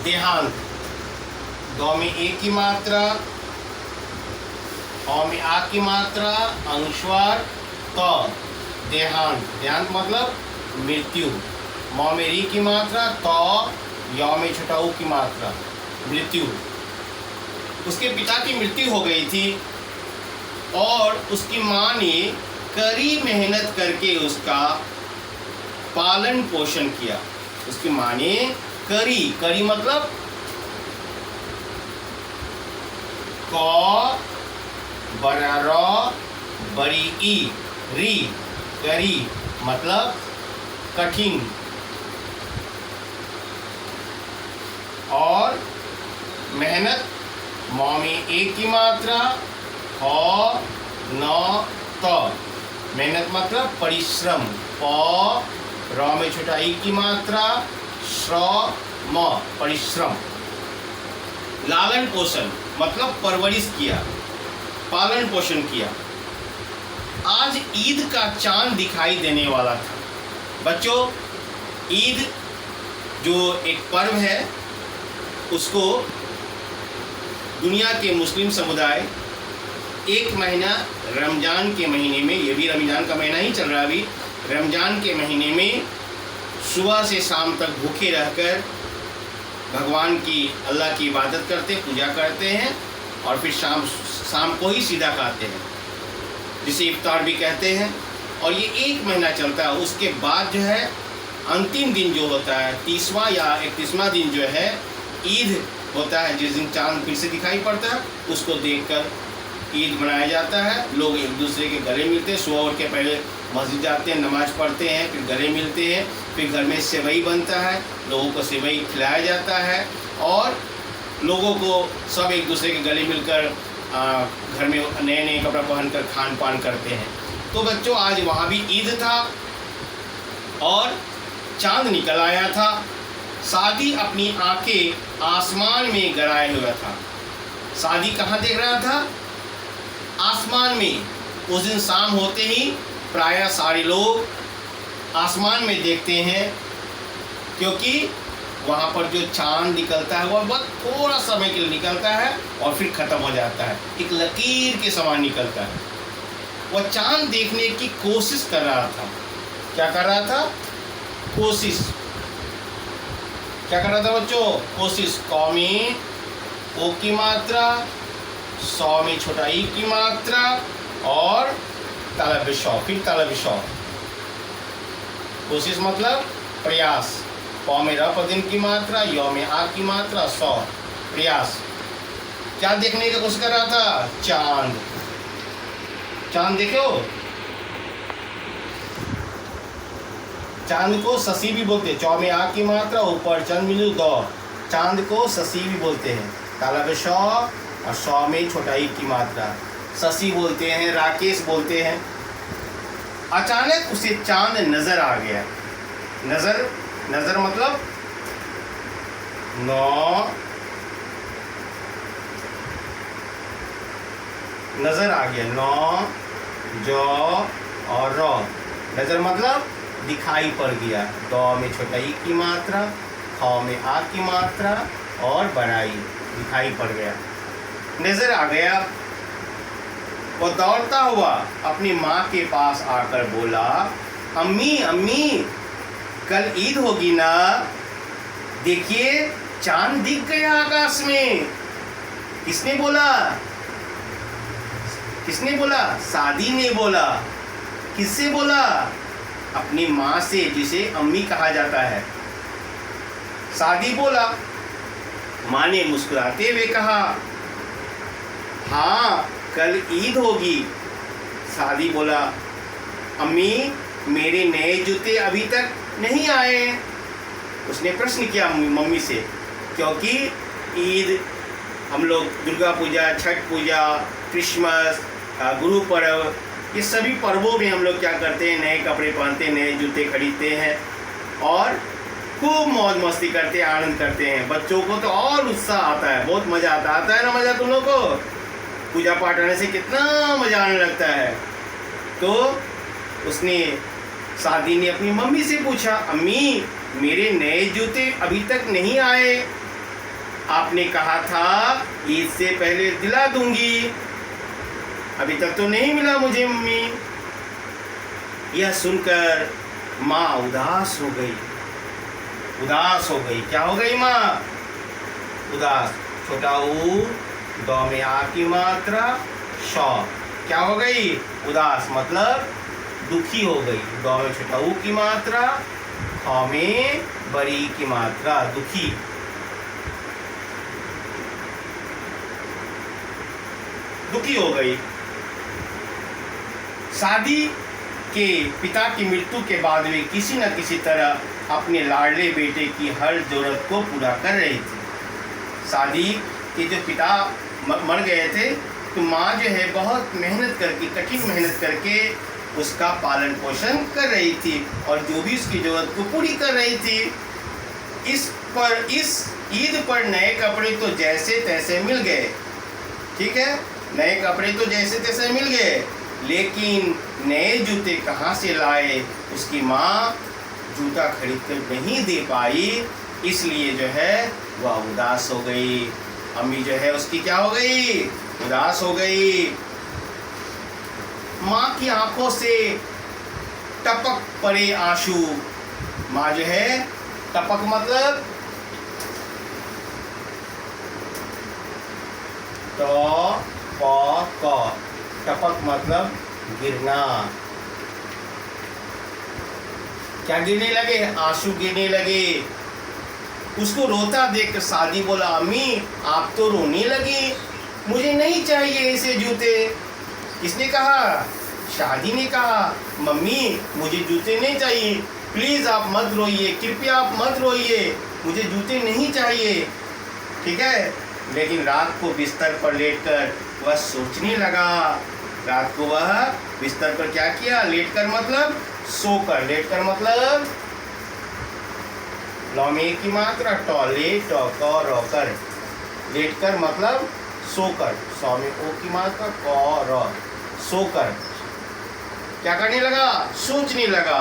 देहांत, दो में ए की मात्रा, औ में आ की मात्रा, अनुस्वार त, देहांत। देहांत मतलब मृत्यु। म में री की मात्रा, त, य में छोटा ऊ की मात्रा, मृत्यु। उसके पिता की मृत्यु हो गई थी और उसकी माँ ने कड़ी मेहनत करके उसका पालन पोषण किया। उसकी माँ ने कड़ी मतलब क बड़ा र बड़ी ई री, कड़ी मतलब कठिन, और मेहनत, म में ए की मात्रा, ह न त, मेहनत मतलब परिश्रम, प र में छोटा ई की मात्रा, श्रम परिश्रम। लालन पोषण मतलब परवरिश किया, पालन पोषण किया। आज ईद का चांद दिखाई देने वाला था। बच्चों, ईद जो एक पर्व है उसको दुनिया के मुस्लिम समुदाय एक महीना रमज़ान के महीने में, ये भी रमज़ान का महीना ही चल रहा है अभी, रमज़ान के महीने में सुबह से शाम तक भूखे रहकर भगवान की, अल्लाह की इबादत करते, पूजा करते हैं और फिर शाम को ही सीधा खाते हैं, जिसे इफ्तार भी कहते हैं। और ये एक महीना चलता है। उसके बाद जो है अंतिम दिन जो होता है, 30वां या 31वां दिन जो है ईद होता है, जिस दिन चांद फिर से दिखाई पड़ता है, उसको देखकर ईद मनाया जाता है। लोग एक दूसरे के गले मिलते हैं, सुबह उठ के पहले मस्जिद जाते हैं, नमाज पढ़ते हैं, फिर गले मिलते हैं, फिर घर में सेवई बनता है, लोगों को सेवई खिलाया जाता है और लोगों को सब एक दूसरे के गले मिलकर घर में नए नए कपड़ा पहनकर खान पान करते हैं। तो बच्चों, आज वहाँ भी ईद था और चांद निकल आया था। सादी अपनी आंखें आसमान में गड़ाए हुआ था। सादी कहाँ देख रहा था? आसमान में। उस दिन शाम होते ही प्रायः सारे लोग आसमान में देखते हैं, क्योंकि वहाँ पर जो चांद निकलता है वह बहुत थोड़ा समय के लिए निकलता है और फिर ख़त्म हो जाता है, एक लकीर के समान निकलता है। वह चांद देखने की कोशिश कर रहा था। क्या कर रहा था? कोशिश। क्या कर रहा था बच्चों? कोशिश। क में ओ की मात्रा, सौ में छोटा ई की मात्रा और तलब शौ, फिर तलब शौ। कोशिश मतलब प्रयास। प में र पदिन की मात्रा, य में आ की मात्रा, सौ, प्रयास। क्या देखने की कोशिश कर रहा था? चांद। चांद देखो, चांद को शशि भी बोलते हैं। चौ में आ की मात्रा, ऊपर चंद मिलू दो, चांद को शशि भी बोलते हैं। तालब शौ और सौ में छोटा ई की मात्रा, शशि बोलते हैं, राकेश बोलते हैं। अचानक उसे चांद नजर आ गया। नजर, नजर मतलब नौ, नजर आ गया। नौ, जौ और रौ। नजर मतलब दिखाई पड़ गया। दो में छोटा ई की मात्रा, ख में आ की मात्रा और बड़ाई, दिखाई पड़ गया, नजर आ गया। वो दौड़ता हुआ अपनी माँ के पास आकर बोला, अम्मी अम्मी, कल ईद होगी ना, देखिए चांद दिख गया आकाश में। किसने बोला? किसने बोला? सादी ने बोला। किससे बोला? अपनी माँ से, जिसे अम्मी कहा जाता है। सादी बोला। माँ ने मुस्कुराते हुए कहा, हाँ कल ईद होगी। सादी बोला, अम्मी मेरे नए जूते अभी तक नहीं आए। उसने प्रश्न किया मम्मी से, क्योंकि ईद, हम लोग दुर्गा पूजा, छठ पूजा, क्रिसमस, गुरु पर्व, ये सभी पर्वों में हम लोग क्या करते हैं? नए कपड़े पहनते हैं, नए जूते खरीदते हैं और खूब मौज मस्ती करते हैं, आनंद करते हैं। बच्चों को तो और उत्साह आता है, बहुत मज़ा आता है ना? मज़ा तुम लोग को पूजा पाठ आने से कितना मज़ा आने लगता है। तो उसने, सादी ने अपनी मम्मी से पूछा, अम्मी मेरे नए जूते अभी तक नहीं आए। आपने कहा था ईद से पहले दिला दूंगी, अभी तक तो नहीं मिला मुझे मम्मी। यह सुनकर माँ उदास हो गई। उदास हो गई। क्या हो गई माँ? उदास। छोटा ऊ, द में आ की मात्रा श। क्या हो गई? उदास मतलब दुखी हो गई। द में छोटा ऊ की मात्रा, ख में बड़ी की मात्रा, दुखी। दुखी हो गई। शादी के पिता की मृत्यु के बाद वे किसी न किसी तरह अपने लाडले बेटे की हर जरूरत को पूरा कर रही थी। शादी के जो पिता मर गए थे तो माँ जो है बहुत मेहनत करके, कठिन मेहनत करके उसका पालन पोषण कर रही थी और जो भी उसकी जरूरत को पूरी कर रही थी। इस ईद पर नए कपड़े तो जैसे तैसे मिल गए। ठीक है, नए कपड़े तो जैसे तैसे मिल गए, लेकिन नए जूते कहाँ से लाए? उसकी माँ जूता खरीद कर नहीं दे पाई, इसलिए जो है वह उदास हो गई। अम्मी जो है उसकी क्या हो गई? उदास हो गई। माँ की आंखों से टपक पड़े आंसू। माँ जो है, टपक मतलब तो प टपक मतलब गिरना। क्या गिरने लगे? आंसू गिरने लगे। उसको रोता देखकर शादी बोला, अम्मी आप तो रोने लगी, मुझे नहीं चाहिए ऐसे जूते। किसने कहा? शादी ने कहा, मम्मी मुझे जूते नहीं चाहिए, प्लीज़ आप मत रोइए, कृपया आप मत रोइए, मुझे जूते नहीं चाहिए। ठीक है, लेकिन रात को बिस्तर पर लेटकर वह सोचने लगा। रात को वह बिस्तर पर क्या किया? लेटकर मतलब सोकर। लेटकर मतलब लौ में एक की मात्रा ट, ले ट क र कर। लेटकर मतलब सोकर। सौ में ओ की मात्रा क र, सोकर। क्या करने लगा? सोचने लगा,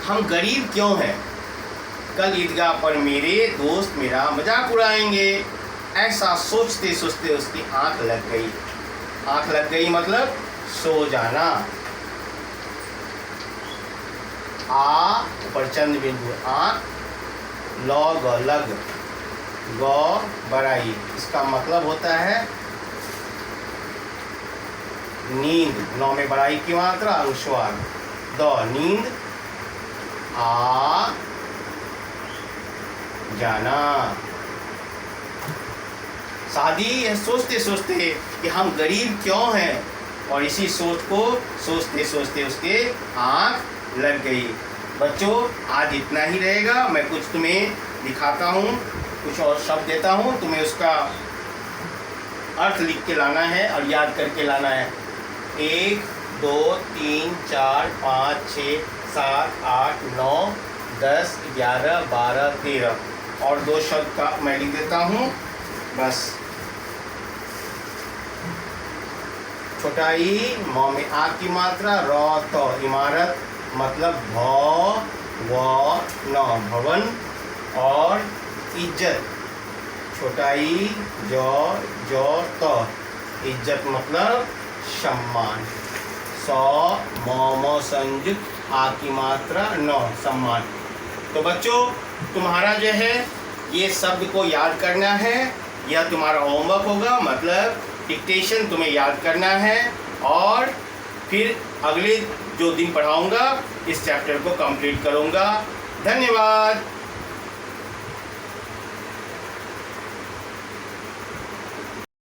हम गरीब क्यों हैं? कल ईदगाह पर मेरे दोस्त मेरा मजाक उड़ाएंगे। ऐसा सोचते सोचते उसकी आंख लग गई। आंख लग गई मतलब सो जाना। आ ऊपर चंद बिंदु, आंख, लौ ग लग, ग बड़ाई, इसका मतलब होता है नींद। नौ में बड़ाई की मात्रा अनुस्वार, द नींद, आ जाना। शादी सोचते सोचते कि हम गरीब क्यों हैं, और इसी सोच को सोचते सोचते उसके आँख लग गई। बच्चों आज इतना ही रहेगा। मैं कुछ तुम्हें दिखाता हूँ, कुछ और शब्द देता हूँ, तुम्हें उसका अर्थ लिख के लाना है और याद करके लाना है। 1 2 3 4 5 6 7 8 9 10 11 12 13 और 2 शब्द का मैं लिख देता हूँ बस। छोटा ई, म में आ की मात्रा, र त इमारत मतलब भ व न भवन, और इज्जत छोटा ई ज त इज्जत मतलब सम्मान। स म संयुक्त आ की मात्रा न सम्मान। तो बच्चों तुम्हारा जो है ये शब्द को याद करना है, यह तुम्हारा होमवर्क होगा, मतलब डिक्टेशन तुम्हें याद करना है, और फिर अगले जो दिन पढ़ाऊंगा इस चैप्टर को कंप्लीट करूंगा। धन्यवाद।